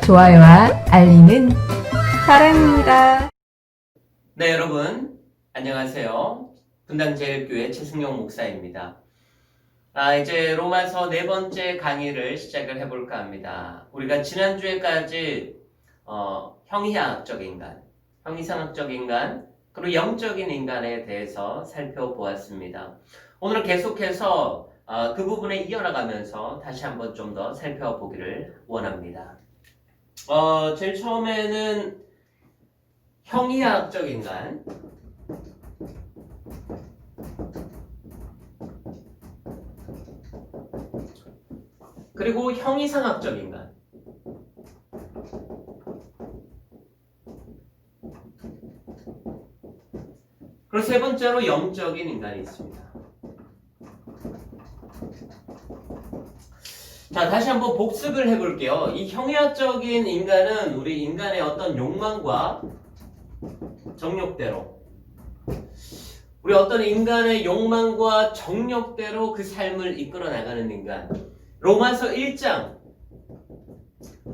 좋아요와 알림은 사랑입니다. 네, 여러분 안녕하세요. 분당제일교회 최승용 목사입니다. 이제 로마서 네 번째 강의를 시작을 해볼까 합니다. 우리가 지난주에까지 형이상학적 인간, 형이상학적 인간, 그리고 영적인 인간에 대해서 살펴보았습니다. 오늘은 계속해서 그 부분에 이어나가면서 다시 한번 좀 더 살펴보기를 원합니다. 제일 처음에는 형이상학적 인간, 그리고 형이상학적 인간. 그리고 세 번째로 영적인 인간이 있습니다. 자, 다시 한번 복습을 해볼게요. 이 형이학적인 인간은 우리 인간의 어떤 욕망과 정욕대로, 우리 어떤 인간의 욕망과 정욕대로 그 삶을 이끌어 나가는 인간. 로마서 1장,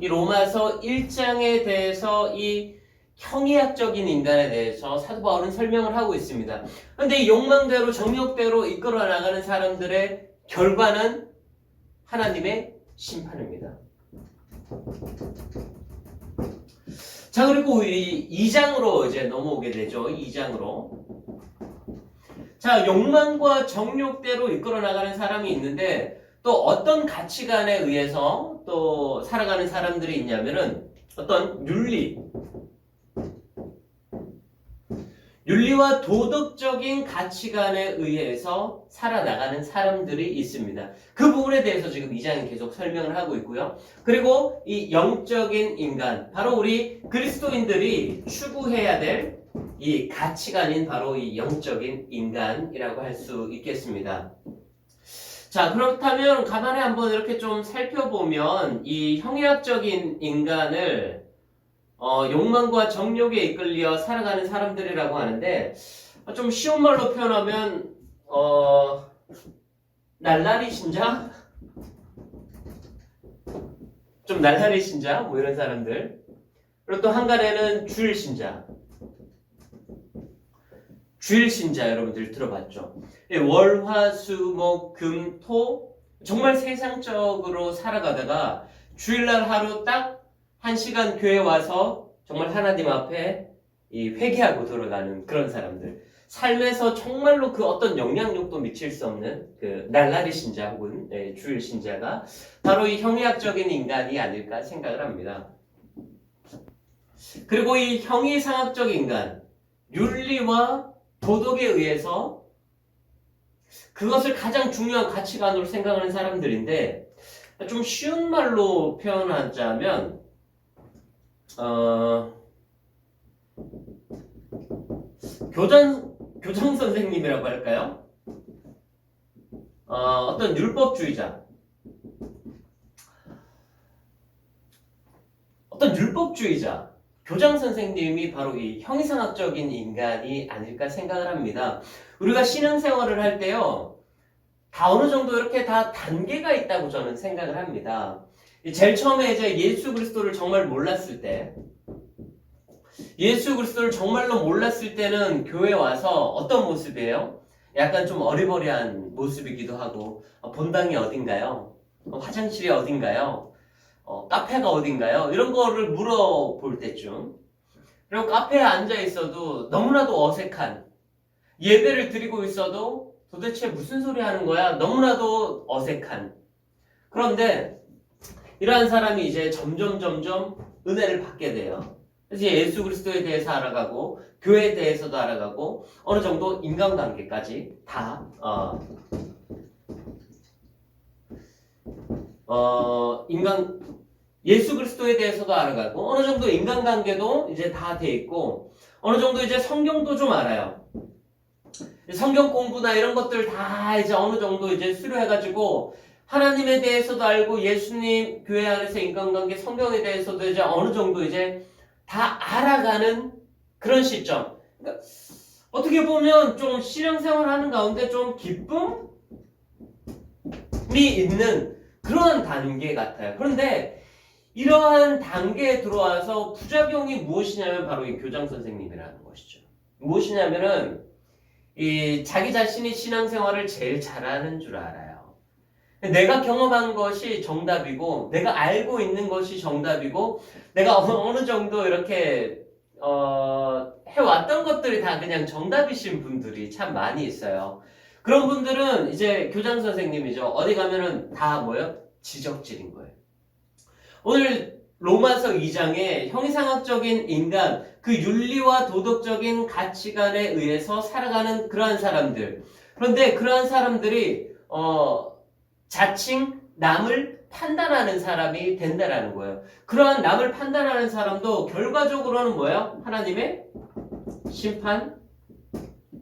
이 로마서 1장에 대해서 이 형이학적인 인간에 대해서 사도 바울은 설명을 하고 있습니다. 그런데 이 욕망대로 정욕대로 이끌어 나가는 사람들의 결과는 하나님의 심판입니다. 자, 그리고 우리 2장으로 이제 넘어오게 되죠. 2장으로. 자, 욕망과 정욕대로 이끌어 나가는 사람이 있는데 또 어떤 가치관에 의해서 또 살아가는 사람들이 있냐면은 어떤 윤리와 도덕적인 가치관에 의해서 살아나가는 사람들이 있습니다. 그 부분에 대해서 지금 2장은 계속 설명을 하고 있고요. 그리고 이 영적인 인간, 바로 우리 그리스도인들이 추구해야 될 이 가치관인 바로 이 영적인 인간이라고 할 수 있겠습니다. 자, 그렇다면 가만히 한번 이렇게 좀 살펴보면 이 형이학적인 인간을 욕망과 정욕에 이끌려 살아가는 사람들이라고 하는데 좀 쉬운 말로 표현하면 날라리 신자? 좀 날라리 신자? 뭐 이런 사람들. 그리고 또 한간에는 주일 신자. 주일 신자 여러분들 들어봤죠? 월, 화, 수, 목, 금, 토 정말 세상적으로 살아가다가 주일날 하루 딱 1시간 교회 와서 정말 하나님 앞에 회개하고 돌아가는 그런 사람들. 삶에서 정말로 그 어떤 영향력도 미칠 수 없는 그 날라리 신자 혹은 주일 신자가 바로 이 형이학적인 인간이 아닐까 생각을 합니다. 그리고 이 형이상학적 인간, 윤리와 도덕에 의해서 그것을 가장 중요한 가치관으로 생각하는 사람들인데 좀 쉬운 말로 표현하자면 교장 선생님이라고 할까요? 어떤 율법주의자, 교장 선생님이 바로 이 형이상학적인 인간이 아닐까 생각을 합니다. 우리가 신앙생활을 할 때요, 다 어느 정도 이렇게 다 단계가 있다고 저는 생각을 합니다. 제일 처음에 이제 예수 그리스도를 정말 몰랐을 때, 예수 그리스도를 정말로 몰랐을 때는 교회 와서 어떤 모습이에요? 약간 좀 어리버리한 모습이기도 하고, 본당이 어딘가요? 화장실이 어딘가요? 카페가 어딘가요? 이런 거를 물어볼 때쯤. 그리고 카페에 앉아 있어도 너무나도 어색한, 예배를 드리고 있어도 도대체 무슨 소리 하는 거야? 너무나도 어색한. 그런데 이러한 사람이 이제 점점 은혜를 받게 돼요. 그래서 예수 그리스도에 대해서 알아가고 교회에 대해서도 알아가고 어느 정도 인간관계까지 다 예수 그리스도에 대해서도 알아가고 어느 정도 인간관계도 이제 다 돼 있고 어느 정도 이제 성경도 좀 알아요. 성경 공부나 이런 것들 다 이제 어느 정도 이제 수료해가지고 하나님에 대해서도 알고 예수님 교회 안에서 인간관계 성경에 대해서도 이제 어느 정도 이제 다 알아가는 그런 시점. 그러니까 어떻게 보면 좀 신앙생활 하는 가운데 좀 기쁨이 있는 그런 단계 같아요. 그런데 이러한 단계에 들어와서 부작용이 무엇이냐면 바로 이 교장 선생님이라는 것이죠. 무엇이냐면은 이 자기 자신이 신앙생활을 제일 잘하는 줄 알아요. 내가 경험한 것이 정답이고 내가 알고 있는 것이 정답이고 내가 어느 정도 이렇게 해왔던 것들이 다 그냥 정답이신 분들이 참 많이 있어요. 그런 분들은 이제 교장 선생님이죠. 어디 가면은 다 뭐예요? 지적질인 거예요. 오늘 로마서 2장에 형이상학적인 인간, 그 윤리와 도덕적인 가치관에 의해서 살아가는 그러한 사람들. 그런데 그러한 사람들이 자칭 남을 판단하는 사람이 된다라는 거예요. 그러한 남을 판단하는 사람도 결과적으로는 뭐예요? 하나님의 심판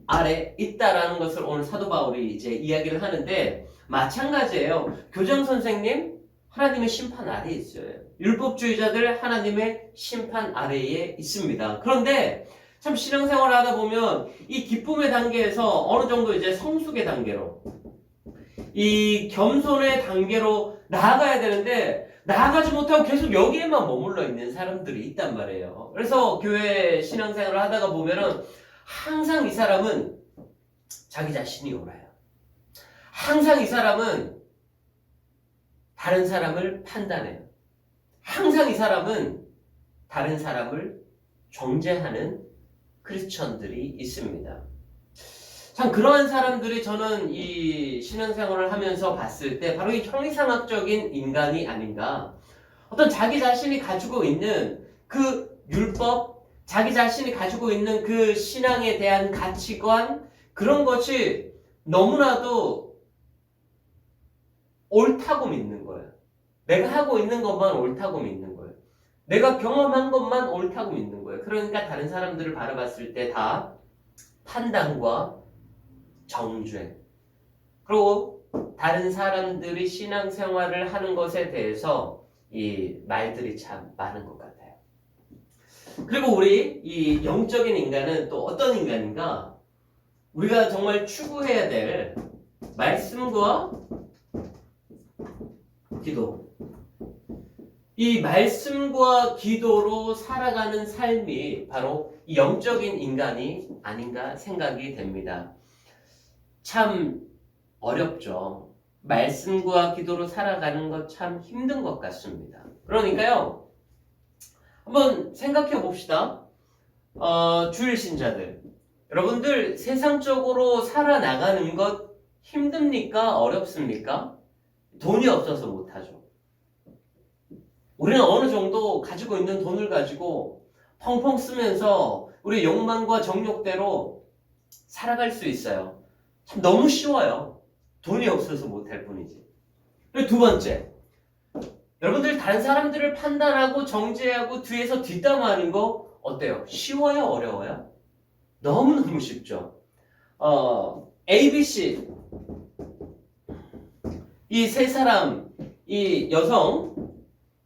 아래 있다라는 것을 오늘 사도 바울이 이제 이야기를 하는데 마찬가지예요. 교장 선생님 하나님의 심판 아래에 있어요. 율법주의자들 하나님의 심판 아래에 있습니다. 그런데 참 신앙생활을 하다 보면 이 기쁨의 단계에서 어느 정도 이제 성숙의 단계로 이 겸손의 단계로 나아가야 되는데 나아가지 못하고 계속 여기에만 머물러 있는 사람들이 있단 말이에요. 그래서 교회 신앙생활을 하다가 보면은 항상 이 사람은 자기 자신이 옳아요. 항상 이 사람은 다른 사람을 판단해요. 항상 이 사람은 다른 사람을 정죄하는 크리스천들이 있습니다. 참 그러한 사람들이 저는 이 신앙생활을 하면서 봤을 때 바로 이 형이상학적인 인간이 아닌가. 어떤 자기 자신이 가지고 있는 그 율법, 자기 자신이 가지고 있는 그 신앙에 대한 가치관, 그런 것이 너무나도 옳다고 믿는 거예요. 내가 하고 있는 것만 옳다고 믿는 거예요. 내가 경험한 것만 옳다고 믿는 거예요. 그러니까 다른 사람들을 바라봤을 때 다 판단과 정죄. 그리고 다른 사람들이 신앙생활을 하는 것에 대해서 이 말들이 참 많은 것 같아요. 그리고 우리 이 영적인 인간은 또 어떤 인간인가? 우리가 정말 추구해야 될 말씀과 기도. 이 말씀과 기도로 살아가는 삶이 바로 이 영적인 인간이 아닌가 생각이 됩니다. 참 어렵죠. 말씀과 기도로 살아가는 것 참 힘든 것 같습니다. 그러니까요, 한번 생각해 봅시다. 주일 신자들. 여러분들 세상적으로 살아나가는 것 힘듭니까? 어렵습니까? 돈이 없어서 못하죠. 우리는 어느 정도 가지고 있는 돈을 가지고 펑펑 쓰면서 우리 욕망과 정욕대로 살아갈 수 있어요. 참 너무 쉬워요. 돈이 없어서 못할 뿐이지. 그리고 두 번째, 여러분들 다른 사람들을 판단하고 정죄하고 뒤에서 뒷담화하는 거 어때요? 쉬워요? 어려워요? 너무너무 쉽죠. ABC 이 세 사람, 이 여성,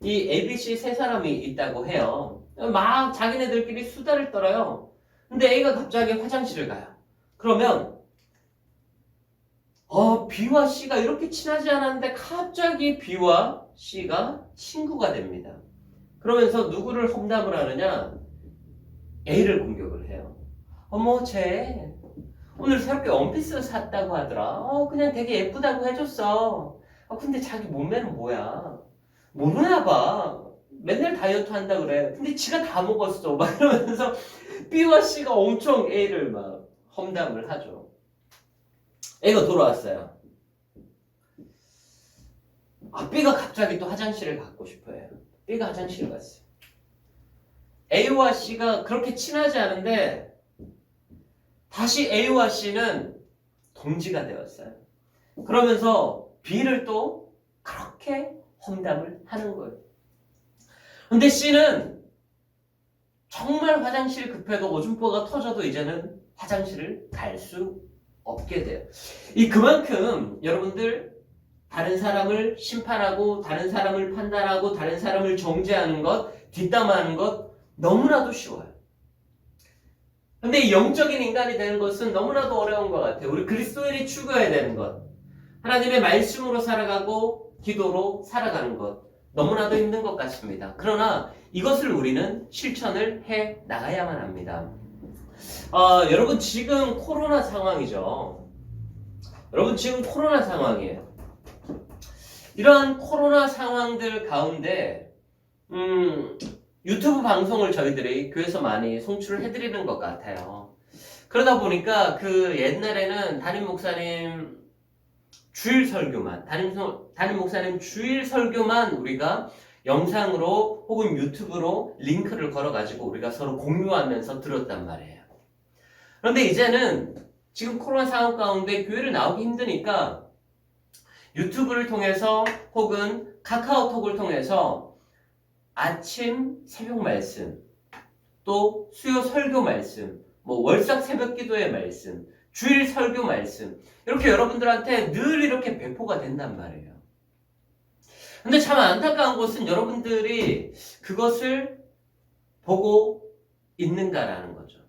이 ABC 세 사람이 있다고 해요. 막 자기네들끼리 수다를 떨어요. 근데 A가 갑자기 화장실을 가요. 그러면 B와 C가 이렇게 친하지 않았는데 갑자기 B와 C가 친구가 됩니다. 그러면서 누구를 험담을 하느냐? A를 공격을 해요. 어머, 쟤 오늘 새롭게 원피스 샀다고 하더라. 그냥 되게 예쁘다고 해줬어. 근데 자기 몸매는 뭐야? 모르나 봐. 맨날 다이어트 한다 그래. 근데 지가 다 먹었어. 막 이러면서 B와 C가 엄청 A를 막 험담을 하죠. A가 돌아왔어요. B가 갑자기 또 화장실을 갖고 싶어해요. B가 화장실을 갔어요. A와 C가 그렇게 친하지 않은데 다시 A와 C는 동지가 되었어요. 그러면서 B를 또 그렇게 험담을 하는 거예요. 근데 C는 정말 화장실 급해도 오줌포가 터져도 이제는 화장실을 갈 수 없게 돼요. 그만큼 여러분들 다른 사람을 심판하고 다른 사람을 판단하고 다른 사람을 정죄하는 것, 뒷담화하는 것 너무나도 쉬워요. 근데 이 영적인 인간이 되는 것은 너무나도 어려운 것 같아요. 우리 그리스도인이 추구해야 되는 것. 하나님의 말씀으로 살아가고 기도로 살아가는 것. 너무나도 힘든 것 같습니다. 그러나 이것을 우리는 실천을 해 나가야만 합니다. 여러분 지금 코로나 상황이죠. 여러분 지금 코로나 상황이에요. 이러한 코로나 상황들 가운데 유튜브 방송을 저희들이 교회에서 많이 송출을 해드리는 것 같아요. 그러다 보니까 그 옛날에는 담임 목사님 주일 설교만, 담임 목사님 주일 설교만 우리가 영상으로 혹은 유튜브로 링크를 걸어가지고 우리가 서로 공유하면서 들었단 말이에요. 그런데 이제는 지금 코로나 상황 가운데 교회를 나오기 힘드니까 유튜브를 통해서 혹은 카카오톡을 통해서 아침 새벽 말씀, 또 수요 설교 말씀, 뭐 월삭 새벽 기도의 말씀, 주일 설교 말씀, 이렇게 여러분들한테 늘 이렇게 배포가 된단 말이에요. 근데 참 안타까운 것은 여러분들이 그것을 보고 있는가라는 거죠.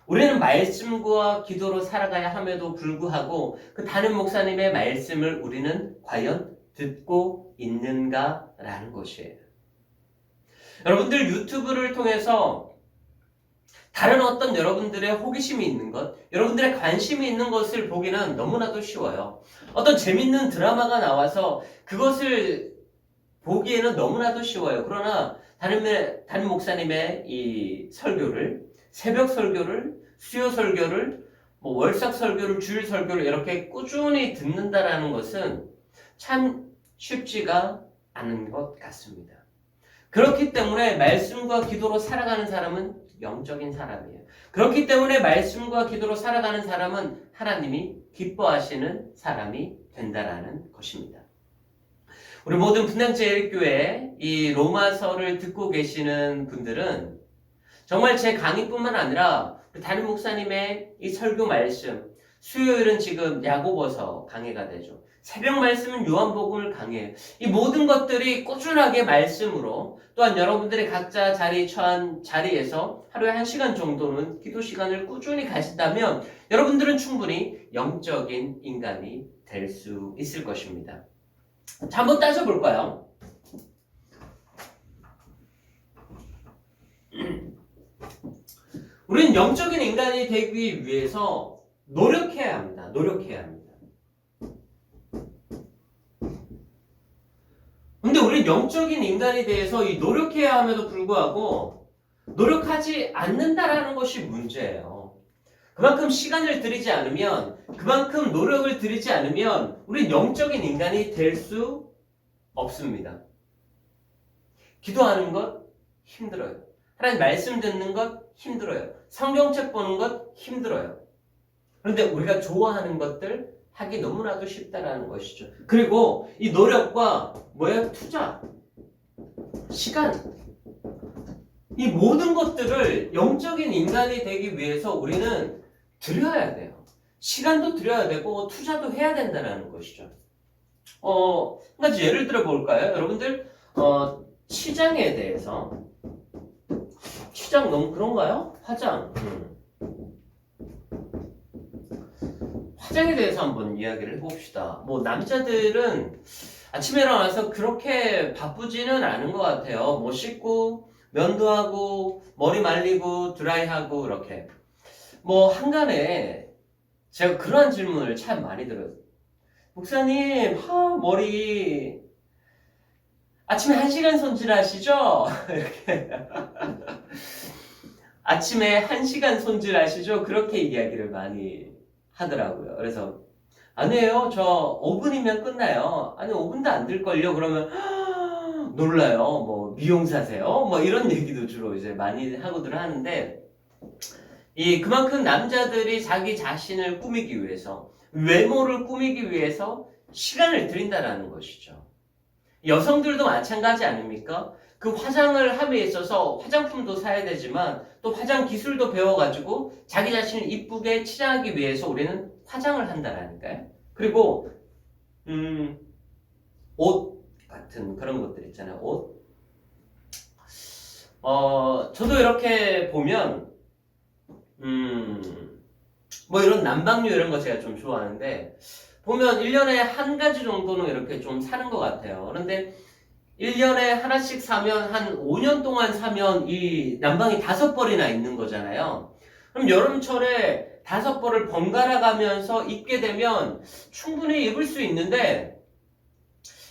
우리는 말씀과 기도로 살아가야 함에도 불구하고 그 담임 목사님의 말씀을 우리는 과연 듣고 있는가라는 것이에요. 여러분들 유튜브를 통해서 다른 어떤 여러분들의 호기심이 있는 것, 여러분들의 관심이 있는 것을 보기는 너무나도 쉬워요. 어떤 재밌는 드라마가 나와서 그것을 보기에는 너무나도 쉬워요. 그러나 담임 목사님의 이 설교를, 새벽 설교를, 수요 설교를, 뭐 월삭 설교를, 주일 설교를 이렇게 꾸준히 듣는다라는 것은 참 쉽지가 않은 것 같습니다. 그렇기 때문에 말씀과 기도로 살아가는 사람은 영적인 사람이에요. 그렇기 때문에 말씀과 기도로 살아가는 사람은 하나님이 기뻐하시는 사람이 된다라는 것입니다. 우리 모든 분당제일교회 이 로마서를 듣고 계시는 분들은 정말 제 강의뿐만 아니라 담임 목사님의 이 설교 말씀, 수요일은 지금 야고보서 강해가 되죠. 새벽 말씀은 요한복음을 강해요. 이 모든 것들이 꾸준하게 말씀으로, 또한 여러분들이 각자 자리 처한 자리에서 하루에 1시간 정도는 기도 시간을 꾸준히 가진다면 여러분들은 충분히 영적인 인간이 될 수 있을 것입니다. 자, 한번 따져볼까요? 우리는 영적인 인간이 되기 위해서 노력해야 합니다. 노력해야 합니다. 근데 우리는 영적인 인간에 대해서 이 노력해야 함에도 불구하고 노력하지 않는다라는 것이 문제예요. 그만큼 시간을 들이지 않으면, 그만큼 노력을 들이지 않으면 우리는 영적인 인간이 될 수 없습니다. 기도하는 것 힘들어요. 하나님 말씀 듣는 것 힘들어요. 성경책 보는 것 힘들어요. 그런데 우리가 좋아하는 것들 하기 너무나도 쉽다라는 것이죠. 그리고 이 노력과 투자, 시간, 이 모든 것들을 영적인 인간이 되기 위해서 우리는 들여야 돼요. 시간도 들여야 되고 투자도 해야 된다는 것이죠. 한 가지 예를 들어 볼까요? 여러분들 치장에 대해서, 치장 너무 그런가요? 화장. 화장에 대해서 한번 이야기를 해봅시다. 뭐 남자들은 아침에 일어나서 그렇게 바쁘지는 않은 것 같아요. 뭐 씻고 면도 하고 머리 말리고 드라이하고 이렇게. 뭐 한간에 제가 그러한 질문을 참 많이 들어요. 목사님, 머리 아침에 1시간 손질하시죠? 이렇게. 아침에 1시간 손질하시죠? 그렇게 이야기를 많이 하더라고요. 그래서 아니에요. 저 5분이면 끝나요. 아니 5분도 안 될걸요. 그러면 놀라요. 뭐 미용사세요? 뭐 이런 얘기도 주로 이제 많이 하고들 하는데, 그만큼 남자들이 자기 자신을 꾸미기 위해서, 외모를 꾸미기 위해서 시간을 들인다라는 것이죠. 여성들도 마찬가지 아닙니까? 그 화장을 함에 있어서 화장품도 사야 되지만 또 화장 기술도 배워가지고 자기 자신을 이쁘게 치장하기 위해서 우리는 화장을 한다라니까요. 그리고 옷 같은 그런 것들 있잖아요. 옷. 저도 이렇게 보면 뭐 이런 남방류 이런 거 제가 좀 좋아하는데, 보면 1년에 한 가지 정도는 이렇게 좀 사는 것 같아요. 그런데 1년에 하나씩 사면 한 5년 동안 사면 이 난방이 5벌이나 있는 거잖아요. 그럼 여름철에 5벌을 번갈아 가면서 입게 되면 충분히 입을 수 있는데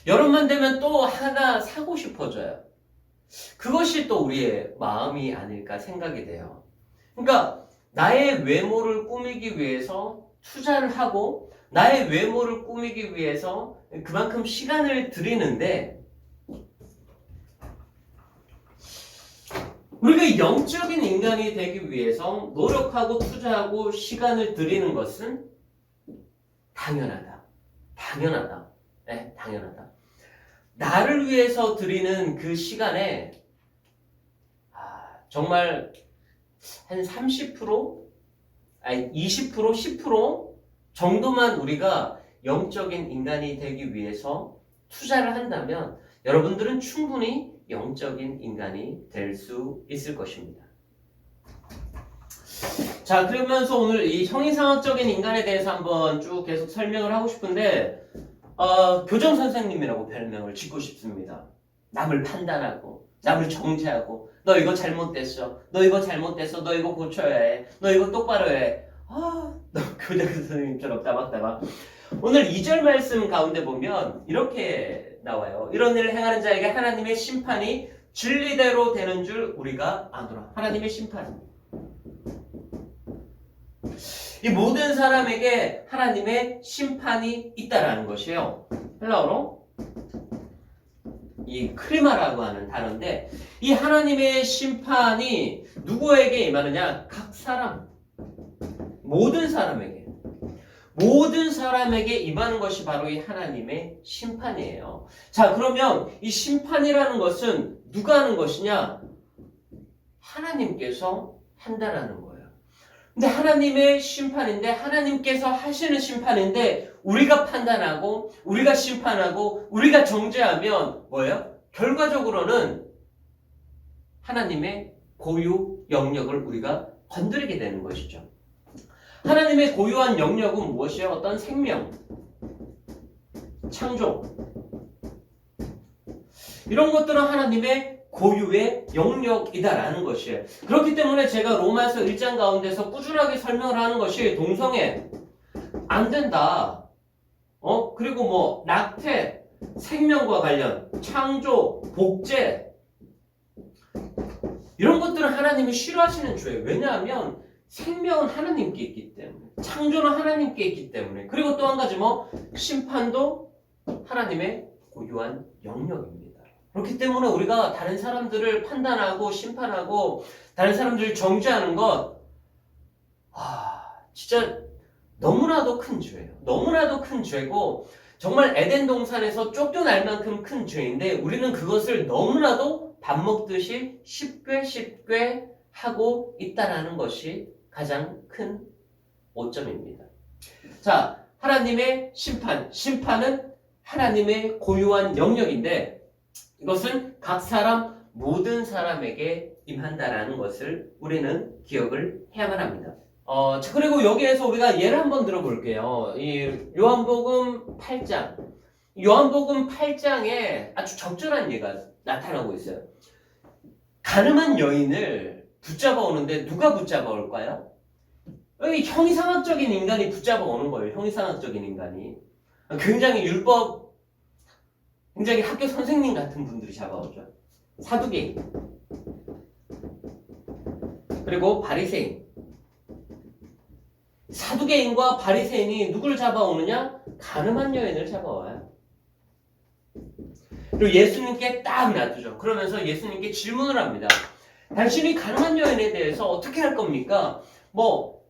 여름만 되면 또 하나 사고 싶어져요. 그것이 또 우리의 마음이 아닐까 생각이 돼요. 그러니까 나의 외모를 꾸미기 위해서 투자를 하고 나의 외모를 꾸미기 위해서 그만큼 시간을 들이는데 우리가 영적인 인간이 되기 위해서 노력하고 투자하고 시간을 들이는 것은 당연하다. 당연하다. 네, 당연하다. 나를 위해서 드리는 그 시간에 정말 한 30%, 아니 20%, 10% 정도만 우리가 영적인 인간이 되기 위해서 투자를 한다면 여러분들은 충분히 영적인 인간이 될 수 있을 것입니다. 자, 그러면서 오늘 이 형이상학적인 인간에 대해서 한번 쭉 계속 설명을 하고 싶은데 교정 선생님이라고 별명을 짓고 싶습니다. 남을 판단하고 남을 정죄하고 너 이거 잘못됐어. 너 이거 잘못됐어. 너 이거 고쳐야 해. 너 이거 똑바로 해. 너 교장 선생님처럼 따박따박. 오늘 2절 말씀 가운데 보면 이렇게 나와요. 이런 일을 행하는 자에게 하나님의 심판이 진리대로 되는 줄 우리가 아노라. 하나님의 심판. 이 모든 사람에게 하나님의 심판이 있다라는 것이에요. 헬라어로 이 크리마라고 하는 단어인데 이 하나님의 심판이 누구에게 임하느냐? 각 사람, 모든 사람에게 임하는 것이 바로 이 하나님의 심판이에요. 자, 그러면 이 심판이라는 것은 누가 하는 것이냐? 하나님께서 한다라는 거예요. 근데 하나님의 심판인데 하나님께서 하시는 심판인데 우리가 판단하고 우리가 심판하고 우리가 정죄하면 뭐예요? 결과적으로는 하나님의 고유 영역을 우리가 건드리게 되는 것이죠. 하나님의 고유한 영역은 무엇이에요? 어떤 생명, 창조 이런 것들은 하나님의 고유의 영역이다라는 것이에요. 그렇기 때문에 제가 로마서 1장 가운데서 꾸준하게 설명을 하는 것이 동성애 안 된다. 그리고 뭐 낙태, 생명과 관련, 창조, 복제 이런 것들은 하나님이 싫어하시는 죄예요. 왜냐하면 생명은 하나님께 있기 때문에, 창조는 하나님께 있기 때문에, 그리고 또 한 가지 심판도 하나님의 고유한 영역입니다. 그렇기 때문에 우리가 다른 사람들을 판단하고 심판하고 다른 사람들을 정죄하는 것 진짜 너무나도 큰 죄예요. 너무나도 큰 죄고 정말 에덴 동산에서 쫓겨날 만큼 큰 죄인데 우리는 그것을 너무나도 밥 먹듯이 쉽게 하고 있다라는 것이 가장 큰 오점입니다. 자, 하나님의 심판은 하나님의 고유한 영역인데 이것은 각 사람 모든 사람에게 임한다라는 것을 우리는 기억을 해야만 합니다. 자, 그리고 여기에서 우리가 예를 한번 들어볼게요. 이 요한복음 8장. 요한복음 8장에 아주 적절한 예가 나타나고 있어요. 가늠한 여인을 붙잡아 오는데 누가 붙잡아 올까요? 여기 형이상학적인 인간이 붙잡아 오는 거예요. 형이상학적인 인간이. 굉장히 굉장히 학교 선생님 같은 분들이 잡아오죠. 사두개인. 그리고 바리새인. 사두개인과 바리새인이 누구를 잡아오느냐? 가늠한 여인을 잡아와요. 그리고 예수님께 딱 놔두죠. 그러면서 예수님께 질문을 합니다. 당신이 가늠한 여인에 대해서 어떻게 할 겁니까?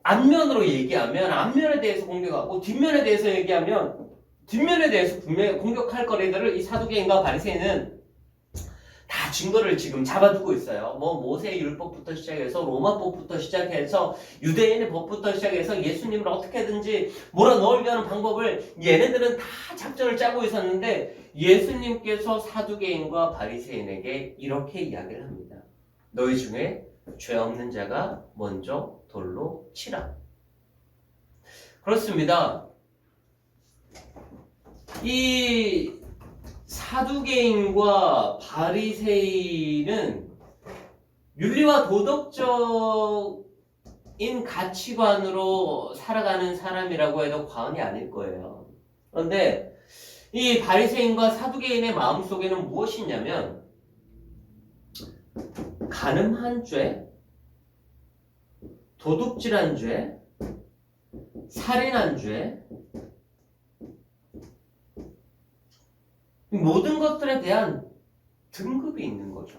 앞면으로 얘기하면 앞면에 대해서 공격하고 뒷면에 대해서 얘기하면 뒷면에 대해서 분명히 공격할 거리들을 이 사두개인과 바리새인은 다 증거를 지금 잡아두고 있어요. 모세 율법부터 시작해서 로마법부터 시작해서 유대인의 법부터 시작해서 예수님을 어떻게든지 몰아넣으려고 하는 방법을 얘네들은 다 작전을 짜고 있었는데 예수님께서 사두개인과 바리새인에게 이렇게 이야기를 합니다. 너희 중에 죄 없는 자가 먼저 돌로 치라. 그렇습니다. 이 사두개인과 바리새인은 윤리와 도덕적인 가치관으로 살아가는 사람이라고 해도 과언이 아닐 거예요. 그런데 이 바리새인과 사두개인의 마음속에는 무엇이 있냐면 간음한 죄, 도둑질한 죄, 살인한 죄, 모든 것들에 대한 등급이 있는 거죠.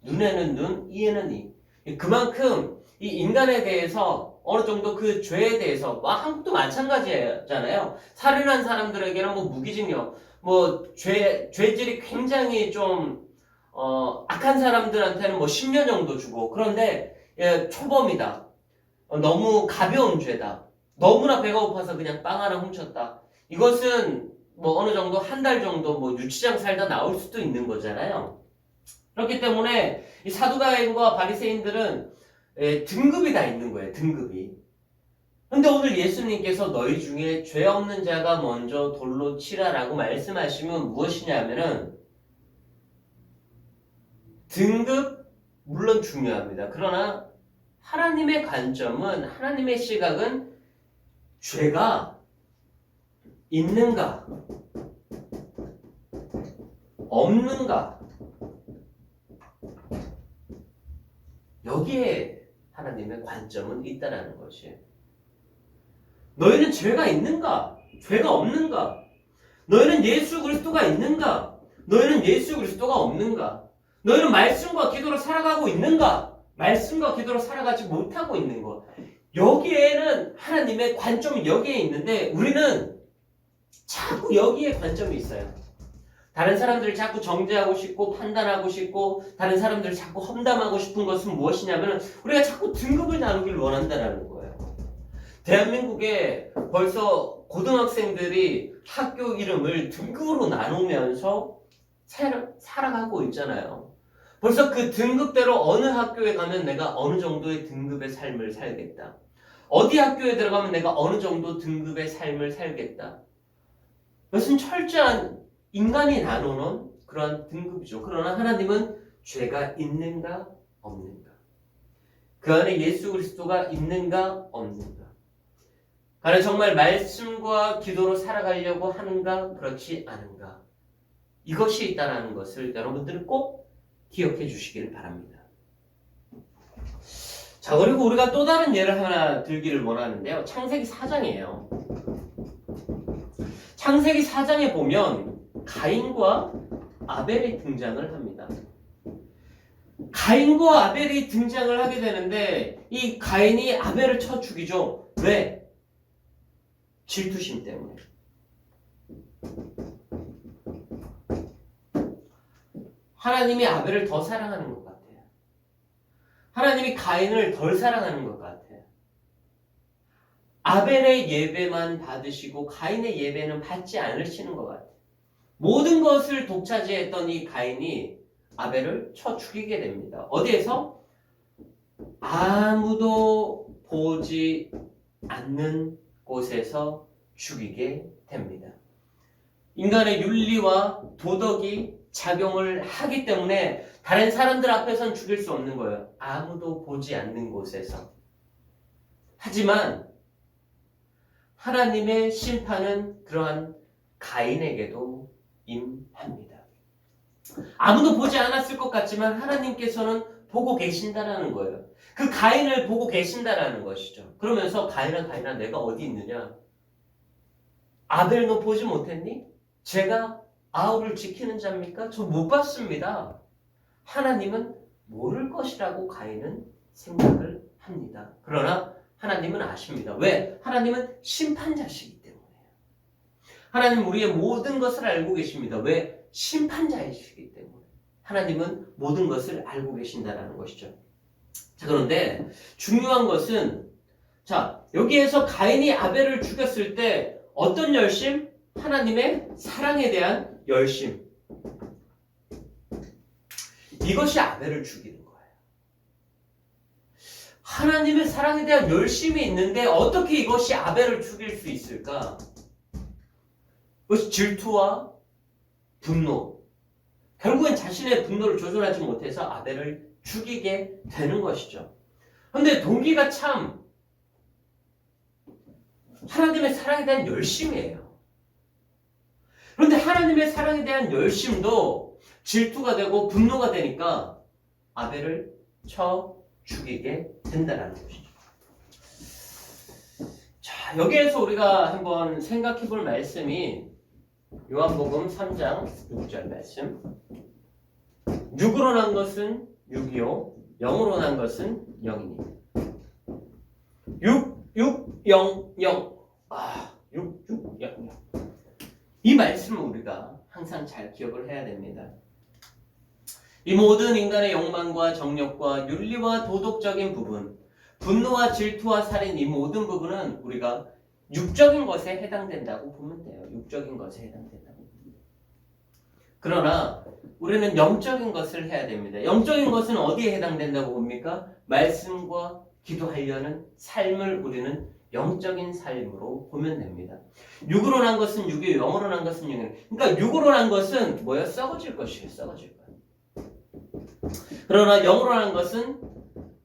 눈에는 눈, 이에는 이. 그만큼 이 인간에 대해서 어느 정도 그 죄에 대해서, 한국도 마찬가지잖아요. 살인한 사람들에게는 뭐 무기징역, 뭐 죄질이 굉장히 좀 악한 사람들한테는 뭐 10년 정도 주고, 그런데 초범이다. 너무 가벼운 죄다. 너무나 배가 고파서 그냥 빵 하나 훔쳤다. 이것은 뭐 어느 정도 한 달 정도 뭐 유치장 살다 나올 수도 있는 거잖아요. 그렇기 때문에 이 사두가인과 바리새인들은 등급이 다 있는 거예요. 등급이. 근데 오늘 예수님께서 너희 중에 죄 없는 자가 먼저 돌로 치라라고 말씀하시면 무엇이냐면은 등급 물론 중요합니다. 그러나 하나님의 관점은, 하나님의 시각은 죄가 있는가 없는가, 여기에 하나님의 관점은 있다라는 것이에요. 너희는 죄가 있는가? 죄가 없는가? 너희는 예수 그리스도가 있는가? 너희는 예수 그리스도가 없는가? 너희는 말씀과 기도로 살아가고 있는가? 말씀과 기도로 살아가지 못하고 있는 것. 여기에는 하나님의 관점이 여기에 있는데 우리는 자꾸 여기에 관점이 있어요. 다른 사람들을 자꾸 정죄하고 싶고 판단하고 싶고 다른 사람들을 자꾸 험담하고 싶은 것은 무엇이냐면 우리가 자꾸 등급을 나누기를 원한다는 거예요. 대한민국에 벌써 고등학생들이 학교 이름을 등급으로 나누면서 살아가고 있잖아요. 벌써 그 등급대로 어느 학교에 가면 내가 어느 정도의 등급의 삶을 살겠다. 어디 학교에 들어가면 내가 어느 정도 등급의 삶을 살겠다. 이것은 철저한 인간이 나누는 그러한 등급이죠. 그러나 하나님은 죄가 있는가 없는가, 그 안에 예수 그리스도가 있는가 없는가, 그 안에 정말 말씀과 기도로 살아가려고 하는가 그렇지 않은가, 이것이 있다는 것을 여러분들은 꼭 기억해 주시기를 바랍니다. 자, 그리고 우리가 또 다른 예를 하나 들기를 원하는데요. 창세기 4장이에요. 창세기 4장에 보면 가인과 아벨이 등장을 합니다. 가인과 아벨이 등장을 하게 되는데 이 가인이 아벨을 쳐 죽이죠. 왜? 질투심 때문에. 하나님이 아벨을 더 사랑하는 것 같아요. 하나님이 가인을 덜 사랑하는 것 같아요. 아벨의 예배만 받으시고 가인의 예배는 받지 않으시는 것 같아요. 모든 것을 독차지했던 이 가인이 아벨을 쳐 죽이게 됩니다. 어디에서? 아무도 보지 않는 곳에서 죽이게 됩니다. 인간의 윤리와 도덕이 작용을 하기 때문에 다른 사람들 앞에서는 죽일 수 없는 거예요. 아무도 보지 않는 곳에서. 하지만 하나님의 심판은 그러한 가인에게도 임합니다. 아무도 보지 않았을 것 같지만 하나님께서는 보고 계신다라는 거예요. 그 가인을 보고 계신다라는 것이죠. 그러면서 가인아 내가 어디 있느냐? 아벨 너 보지 못했니? 제가 아우를 지키는 자입니까? 저 못 봤습니다. 하나님은 모를 것이라고 가인은 생각을 합니다. 그러나 하나님은 아십니다. 왜? 하나님은 심판자시기 때문에요. 하나님은 우리의 모든 것을 알고 계십니다. 왜? 심판자이시기 때문에. 하나님은 모든 것을 알고 계신다는 것이죠. 자, 그런데 중요한 것은, 자, 여기에서 가인이 아벨을 죽였을 때 어떤 열심? 하나님의 사랑에 대한 열심. 이것이 아벨을 죽이는 거예요. 하나님의 사랑에 대한 열심이 있는데 어떻게 이것이 아벨을 죽일 수 있을까? 그것이 질투와 분노, 결국엔 자신의 분노를 조절하지 못해서 아벨을 죽이게 되는 것이죠. 그런데 동기가 참 하나님의 사랑에 대한 열심이에요. 그런데 하나님의 사랑에 대한 열심도 질투가 되고 분노가 되니까 아벨을 쳐 죽이게 된다는 것이죠. 자, 여기에서 우리가 한번 생각해 볼 말씀이 요한복음 3장 6절 말씀. 6으로 난 것은 6이요 0으로 난 것은 0이니 6, 6, 0, 0 6, 6, 0, 0 이 말씀을 우리가 항상 잘 기억을 해야 됩니다. 이 모든 인간의 욕망과 정욕과 윤리와 도덕적인 부분, 분노와 질투와 살인 이 모든 부분은 우리가 육적인 것에 해당된다고 보면 돼요. 육적인 것에 해당된다고. 그러나 우리는 영적인 것을 해야 됩니다. 영적인 것은 어디에 해당된다고 봅니까? 말씀과 기도하려는 삶을 우리는 영적인 삶으로 보면 됩니다. 6으로 난 것은 6이요 0으로 난 것은 0이에요. 그러니까 6으로 난 것은 뭐예요? 썩어질 것이에요. 썩어질 거예요. 그러나 0으로 난 것은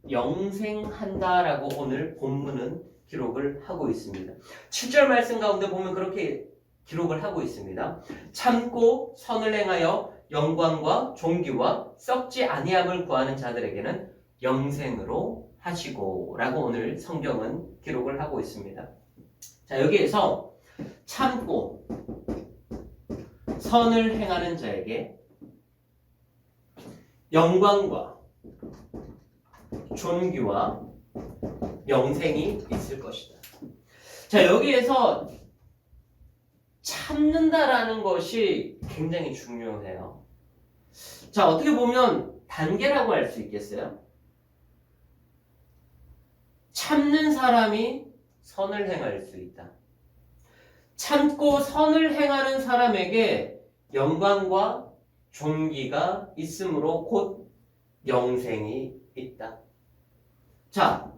영생한다라고 오늘 본문은 기록을 하고 있습니다. 7절 말씀 가운데 보면 그렇게 기록을 하고 있습니다. 참고 선을 행하여 영광과 존귀와 썩지 아니함을 구하는 자들에게는 영생으로 하시고 라고 오늘 성경은 기록을 하고 있습니다. 자, 여기에서 참고 선을 행하는 자에게 영광과 존귀와 영생이 있을 것이다. 자, 여기에서 참는다라는 것이 굉장히 중요해요. 자, 어떻게 보면 단계라고 할 수 있겠어요? 참는 사람이 선을 행할 수 있다. 참고 선을 행하는 사람에게 영광과 존귀가 있으므로 곧 영생이 있다. 자,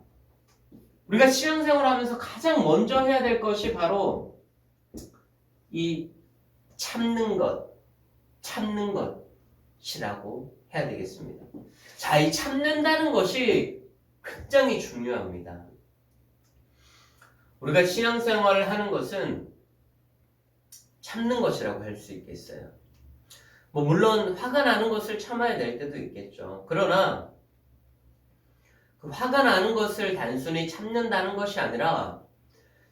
우리가 신앙생활을 하면서 가장 먼저 해야 될 것이 바로 이 참는 것이라고 해야 되겠습니다. 자, 이 참는다는 것이 굉장히 중요합니다. 우리가 신앙생활을 하는 것은 참는 것이라고 할 수 있겠어요. 물론 화가 나는 것을 참아야 될 때도 있겠죠. 그러나 그 화가 나는 것을 단순히 참는다는 것이 아니라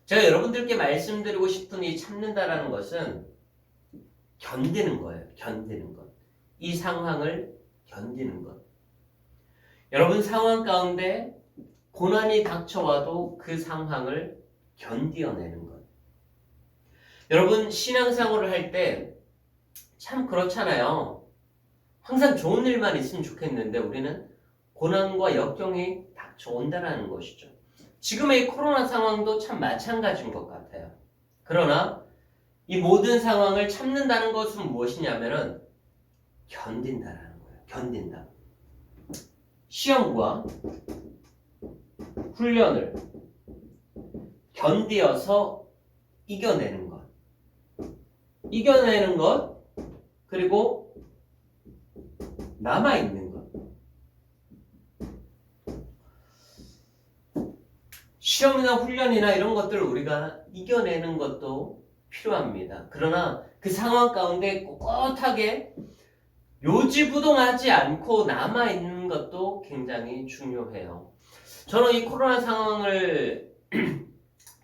제가 여러분들께 말씀드리고 싶은 이 참는다라는 것은 견디는 거예요. 견디는 것. 이 상황을 견디는 것. 여러분 상황 가운데 고난이 닥쳐와도 그 상황을 견디어내는 것. 여러분 신앙생활을 할 때 참 그렇잖아요. 항상 좋은 일만 있으면 좋겠는데 우리는 고난과 역경이 닥쳐온다는 것이죠. 지금의 이 코로나 상황도 참 마찬가지인 것 같아요. 그러나 이 모든 상황을 참는다는 것은 무엇이냐면은 견딘다라는 거예요. 견딘다. 시험과 훈련을 견디어서 이겨내는 것. 이겨내는 것, 그리고 남아있는 것. 시험이나 훈련이나 이런 것들을 우리가 이겨내는 것도 필요합니다. 그러나 그 상황 가운데 꼿꼿하게 요지부동하지 않고 남아있는 것도 굉장히 중요해요. 저는 이 코로나 상황을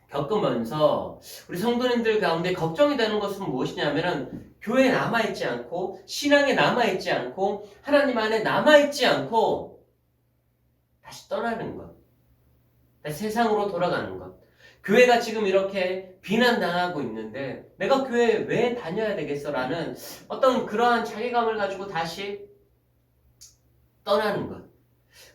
겪으면서 우리 성도님들 가운데 걱정이 되는 것은 무엇이냐면은 교회에 남아있지 않고 신앙에 남아있지 않고 하나님 안에 남아있지 않고 다시 떠나는 것, 다시 세상으로 돌아가는 것. 교회가 지금 이렇게 비난당하고 있는데 내가 교회에 왜 다녀야 되겠어라는 어떤 그러한 자괴감을 가지고 다시 떠나는 것.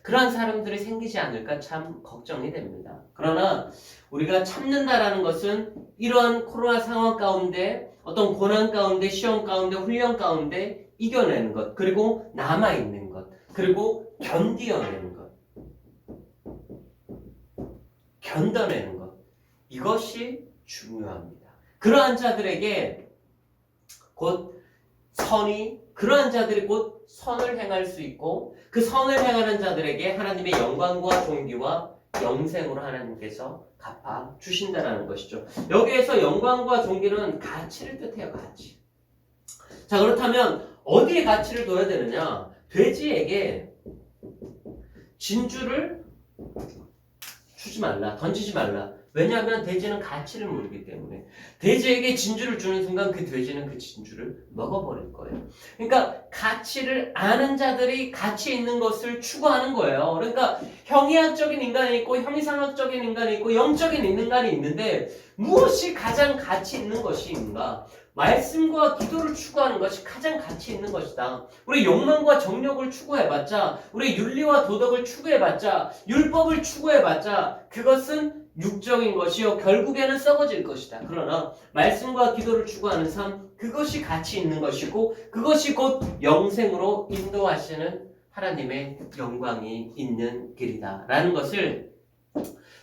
그러한 사람들이 생기지 않을까 참 걱정이 됩니다. 그러나 우리가 참는다라는 것은 이러한 코로나 상황 가운데 어떤 고난 가운데 시험 가운데 훈련 가운데 이겨내는 것, 그리고 남아있는 것, 그리고 견디어내는 것, 견뎌내는 것, 이것이 중요합니다. 그러한 자들에게 곧 선이 그러한 자들이 곧 선을 행할 수 있고 그 선을 행하는 자들에게 하나님의 영광과 존귀와 영생으로 하나님께서 갚아 주신다라는 것이죠. 여기에서 영광과 존귀는 가치를 뜻해요. 가치. 자, 그렇다면 어디에 가치를 둬야 되느냐? 돼지에게 진주를 주지 말라, 던지지 말라. 왜냐하면 돼지는 가치를 모르기 때문에 돼지에게 진주를 주는 순간 그 돼지는 그 진주를 먹어버릴 거예요. 그러니까 가치를 아는 자들이 가치 있는 것을 추구하는 거예요. 그러니까 형이학적인 인간이 있고 형이상학적인 인간이 있고 영적인 인간이 있는데 무엇이 가장 가치 있는 것인가? 말씀과 기도를 추구하는 것이 가장 가치 있는 것이다. 우리 욕망과 정력을 추구해봤자, 우리 윤리와 도덕을 추구해봤자, 율법을 추구해봤자 그것은 육적인 것이요 결국에는 썩어질 것이다. 그러나 말씀과 기도를 추구하는 삶, 그것이 가치 있는 것이고 그것이 곧 영생으로 인도하시는 하나님의 영광이 있는 길이다 라는 것을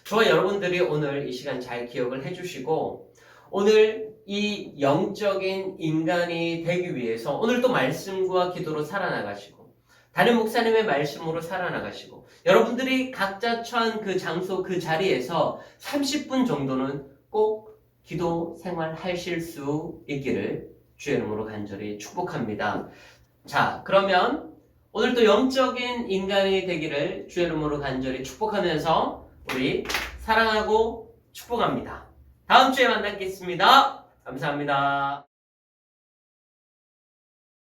저와 여러분들이 오늘 이 시간 잘 기억을 해주시고, 오늘 이 영적인 인간이 되기 위해서 오늘 또 말씀과 기도로 살아나가시고 다른 목사님의 말씀으로 살아나가시고 여러분들이 각자 처한 그 장소 그 자리에서 30분 정도는 꼭 기도 생활하실 수 있기를 주의 이름으로 간절히 축복합니다. 자, 그러면 오늘 또 영적인 인간이 되기를 주의 이름으로 간절히 축복하면서 우리 사랑하고 축복합니다. 다음 주에 만나겠습니다. 감사합니다.